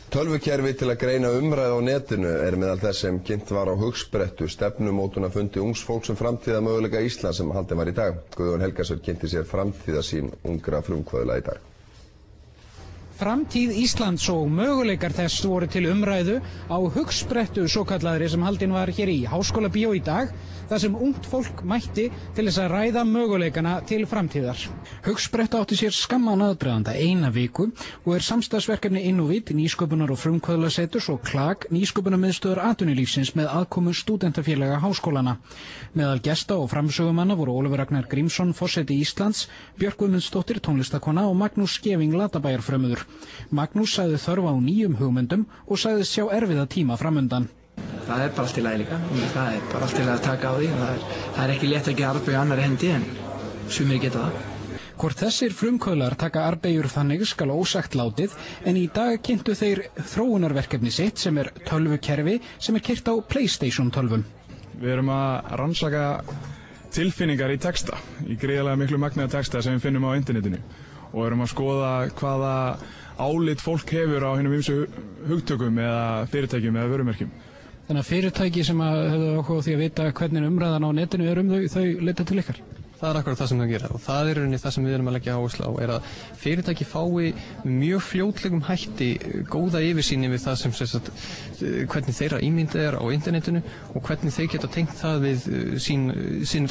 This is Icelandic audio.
Tölvukerfi til að greina umræðu á netinu meðal þess sem kynnt var á Hugsprettu stefnumótunarfundi ungs fólks framtíðarmöguleika Íslands sem haldinn var í dag. Guðjón Helgason kynnti sér framtíðarsýn ungra frumkvöðla í dag. Framtíð Íslands og möguleikar þess voru til umræðu á Hugsprettu svokallaðri sem haldin var hér í Háskólabíó í dag, þar sem ungt fólk mætti til þess að ræða möguleikana til framtíðar. Hugsprettu átti sér skamman aðdraganda eina viku og samstarfsverkefni Innovit, nýsköpunar- og frumkvöðlaseturs og KLAG, nýsköpunarmiðstöðvar atvinnulífsins með aðkomu stúdentafélaga háskólana. Meðal gesta og framsögumanna voru Ólafur Ragnar Grímsson, forseti Íslands, Björk Guðmundsdóttir, tónlistakona og Magnús Scheving, Latabæjarfrömuður. Magnús sagði þörf á nýjum hugmyndum og sagðist sjá erfiða tíma framundan. Það bara allt í lagi líka, það bara allt í lagi að taka á því, það ekki létt að gera arbeið á annarri hendi en sumir geta það. Hvort þessir frumkvöðlar taka arbeigur þannig skal ósagt látið, en í dag kynntu þeir þróunarverkefni sitt sem tölvukerfi sem keyrt á PlayStation 12. Við erum að rannsaka tilfinningar í texta, í gríðarlega miklu magni af texta sem við finnum á internetinu og erum að skoða hvaða álit fólk hefur á hinum ýmsu hugtökum eða fyrirtækjum eða vörumerkjum. Þannig að fyrirtæki sem höfðu áhuga á því að vita hvernig umræðan á netinu þau leita til ykkar? Það akkurat það sem þau gera og það rauninni það sem við erum að leggja áherslu á að fyrirtæki fái mjög fljótlegum hætti góða yfirsýn við það sem hvernig þeirra ímynd á internetinu og hvernig þeir geta tengt það við sín